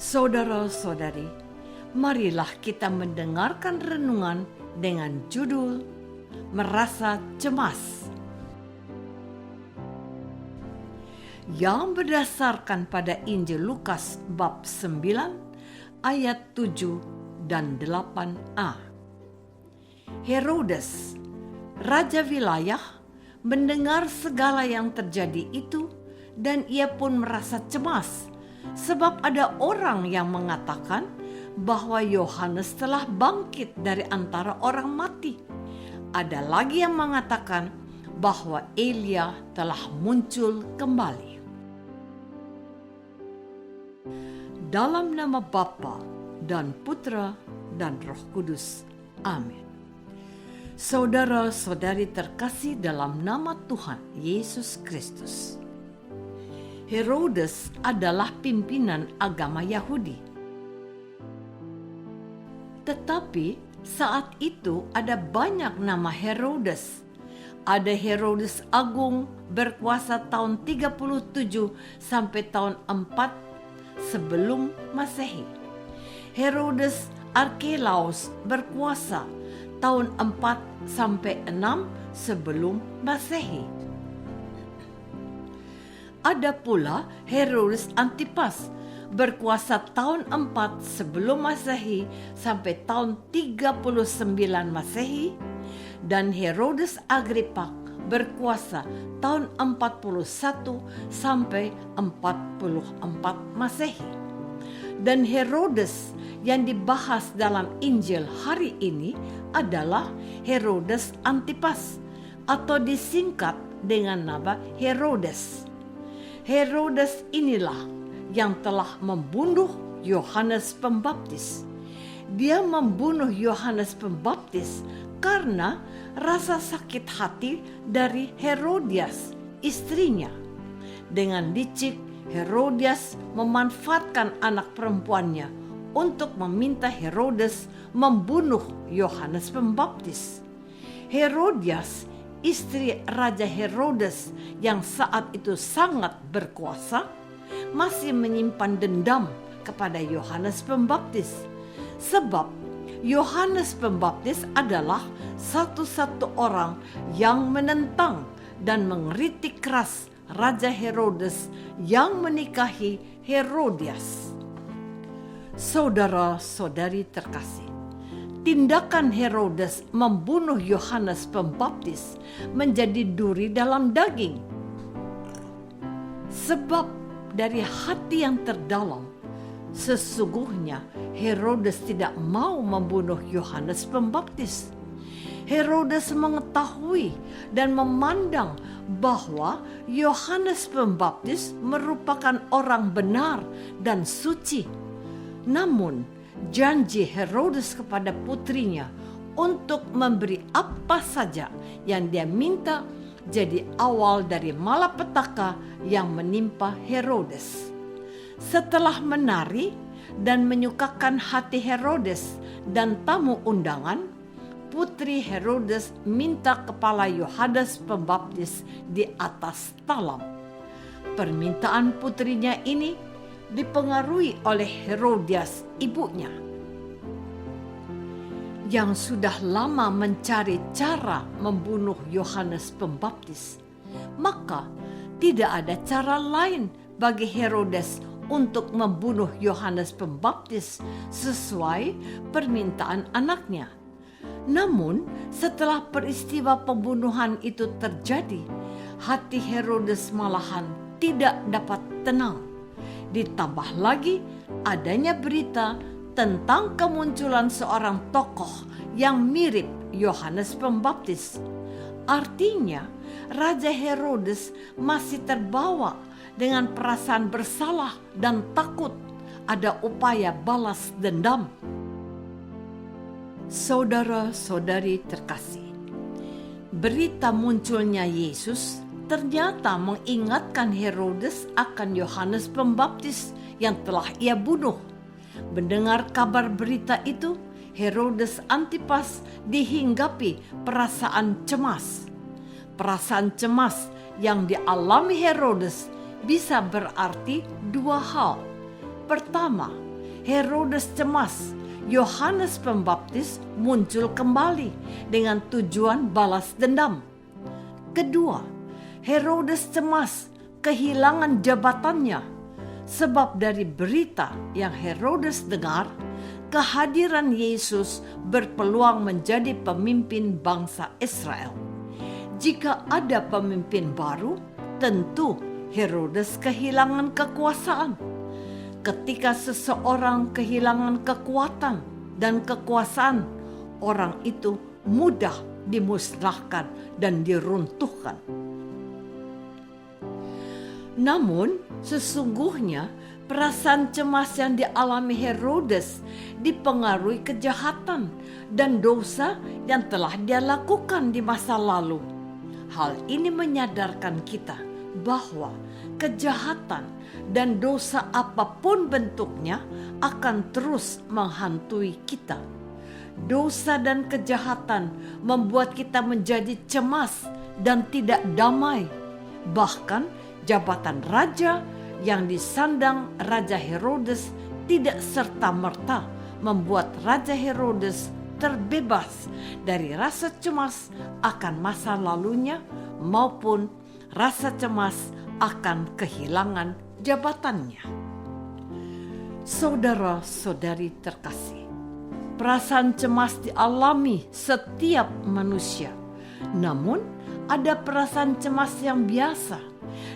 Saudara-saudari, marilah kita mendengarkan renungan dengan judul Merasa Cemas, yang berdasarkan pada Injil Lukas bab 9 ayat 7 dan 8a. Herodes, raja wilayah, mendengar segala yang terjadi itu dan ia pun merasa cemas sebab ada orang yang mengatakan bahwa Yohanes telah bangkit dari antara orang mati. Ada lagi yang mengatakan bahwa Elia telah muncul kembali. Dalam nama Bapa dan Putra dan Roh Kudus. Amin. Saudara-saudari terkasih dalam nama Tuhan Yesus Kristus. Herodes adalah pimpinan agama Yahudi. Tetapi saat itu ada banyak nama Herodes. Ada Herodes Agung berkuasa tahun 37 sampai tahun 4 sebelum Masehi. Herodes Arkelaus berkuasa tahun 4 sampai 6 sebelum Masehi. Ada pula Herodes Antipas berkuasa tahun 4 sebelum Masehi sampai tahun 39 Masehi, dan Herodes Agripa berkuasa tahun 41 sampai 44 Masehi. Dan Herodes yang dibahas dalam Injil hari ini adalah Herodes Antipas atau disingkat dengan nama Herodes. Herodes inilah yang telah membunuh Yohanes Pembaptis. Dia membunuh Yohanes Pembaptis karena rasa sakit hati dari Herodias, istrinya. Dengan licik, Herodias memanfaatkan anak perempuannya untuk meminta Herodes membunuh Yohanes Pembaptis. Herodias, istri Raja Herodes yang saat itu sangat berkuasa, masih menyimpan dendam kepada Yohanes Pembaptis. Sebab Yohanes Pembaptis adalah satu-satu orang yang menentang dan mengkritik keras Raja Herodes yang menikahi Herodias. Saudara-saudari terkasih, tindakan Herodes membunuh Yohanes Pembaptis menjadi duri dalam daging. Sebab dari hati yang terdalam, sesungguhnya Herodes tidak mau membunuh Yohanes Pembaptis. Herodes mengetahui dan memandang bahwa Yohanes Pembaptis merupakan orang benar dan suci. Namun, janji Herodes kepada putrinya untuk memberi apa saja yang dia minta jadi awal dari malapetaka yang menimpa Herodes. Setelah menari dan menyukakan hati Herodes dan tamu undangan, putri Herodes minta kepala Yohanes Pembaptis di atas talam. Permintaan putrinya ini dipengaruhi oleh Herodias, ibunya, yang sudah lama mencari cara membunuh Yohanes Pembaptis. Maka tidak ada cara lain bagi Herodes untuk membunuh Yohanes Pembaptis sesuai permintaan anaknya. Namun setelah peristiwa pembunuhan itu terjadi, hati Herodes malahan tidak dapat tenang. Ditambah lagi adanya berita tentang kemunculan seorang tokoh yang mirip Yohanes Pembaptis. Artinya, Raja Herodes masih terbawa dengan perasaan bersalah dan takut ada upaya balas dendam. Saudara-saudari terkasih, berita munculnya Yesus ternyata mengingatkan Herodes akan Yohanes Pembaptis yang telah ia bunuh. Mendengar kabar berita itu, Herodes Antipas dihinggapi perasaan cemas. Perasaan cemas yang dialami Herodes bisa berarti dua hal. Pertama, Herodes cemas Yohanes Pembaptis muncul kembali dengan tujuan balas dendam. Kedua, Herodes cemas kehilangan jabatannya sebab dari berita yang Herodes dengar, kehadiran Yesus berpeluang menjadi pemimpin bangsa Israel. Jika ada pemimpin baru, tentu Herodes kehilangan kekuasaan. Ketika seseorang kehilangan kekuatan dan kekuasaan, orang itu mudah dimusnahkan dan diruntuhkan. Namun, sesungguhnya perasaan cemas yang dialami Herodes dipengaruhi kejahatan dan dosa yang telah dia lakukan di masa lalu. Hal ini menyadarkan kita bahwa kejahatan dan dosa apapun bentuknya akan terus menghantui kita. Dosa dan kejahatan membuat kita menjadi cemas dan tidak damai. Bahkan jabatan raja yang disandang Raja Herodes tidak serta-merta membuat Raja Herodes terbebas dari rasa cemas akan masa lalunya maupun rasa cemas akan kehilangan jabatannya. Saudara-saudari terkasih, perasaan cemas dialami setiap manusia. Namun, ada perasaan cemas yang biasa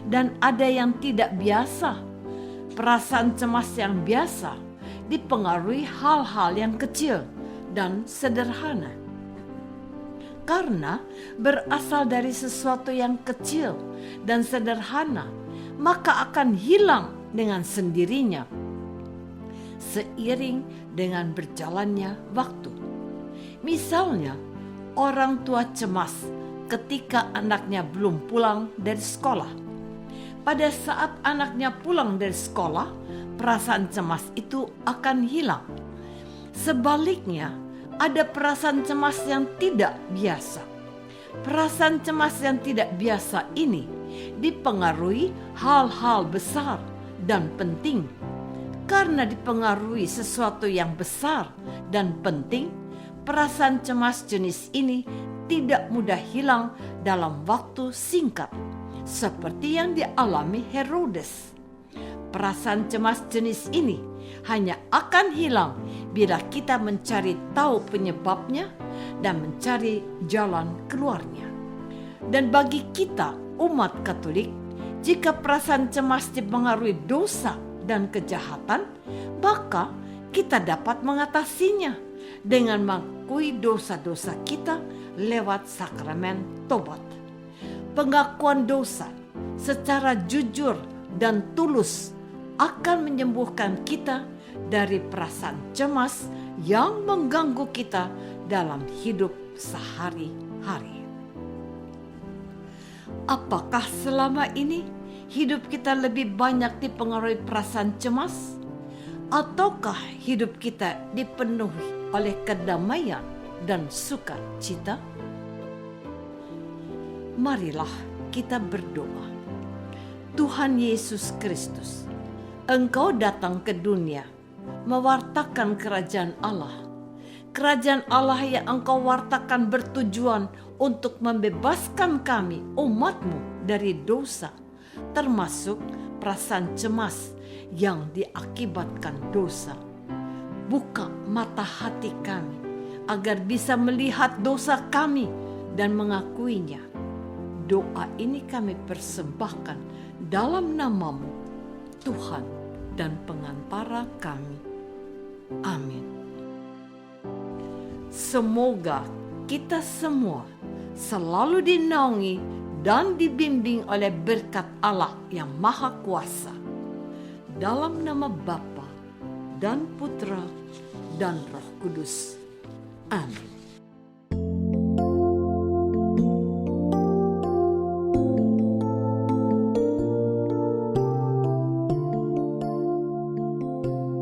dan ada yang tidak biasa. Perasaan cemas yang biasa dipengaruhi hal-hal yang kecil dan sederhana. Karena berasal dari sesuatu yang kecil dan sederhana, maka akan hilang dengan sendirinya seiring dengan berjalannya waktu. Misalnya, orang tua cemas ketika anaknya belum pulang dari sekolah. Pada saat anaknya pulang dari sekolah, perasaan cemas itu akan hilang. Sebaliknya, ada perasaan cemas yang tidak biasa. Perasaan cemas yang tidak biasa ini dipengaruhi hal-hal besar dan penting. Karena dipengaruhi sesuatu yang besar dan penting, perasaan cemas jenis ini tidak mudah hilang dalam waktu singkat, seperti yang dialami Herodes. Perasaan cemas jenis ini hanya akan hilang bila kita mencari tahu penyebabnya dan mencari jalan keluarnya. Dan bagi kita, umat Katolik, jika perasaan cemas dipengaruhi dosa dan kejahatan, maka kita dapat mengatasinya dengan mengakui dosa-dosa kita lewat sakramen tobat. Pengakuan dosa secara jujur dan tulus akan menyembuhkan kita dari perasaan cemas yang mengganggu kita dalam hidup sehari-hari. Apakah selama ini hidup kita lebih banyak dipengaruhi perasaan cemas? Ataukah hidup kita dipenuhi oleh kedamaian dan sukacita? Marilah kita berdoa. Tuhan Yesus Kristus, Engkau datang ke dunia mewartakan kerajaan Allah. Kerajaan Allah yang Engkau wartakan bertujuan untuk membebaskan kami, umat-Mu, dari dosa, termasuk perasaan cemas yang diakibatkan dosa. Buka mata hati kami agar bisa melihat dosa kami dan mengakuinya. Doa ini kami persembahkan dalam nama-Mu, Tuhan dan pengantara kami. Amin. Semoga kita semua selalu dinaungi dan dibimbing oleh berkat Allah yang Maha Kuasa. Dalam nama Bapa dan Putra dan Roh Kudus. Amin.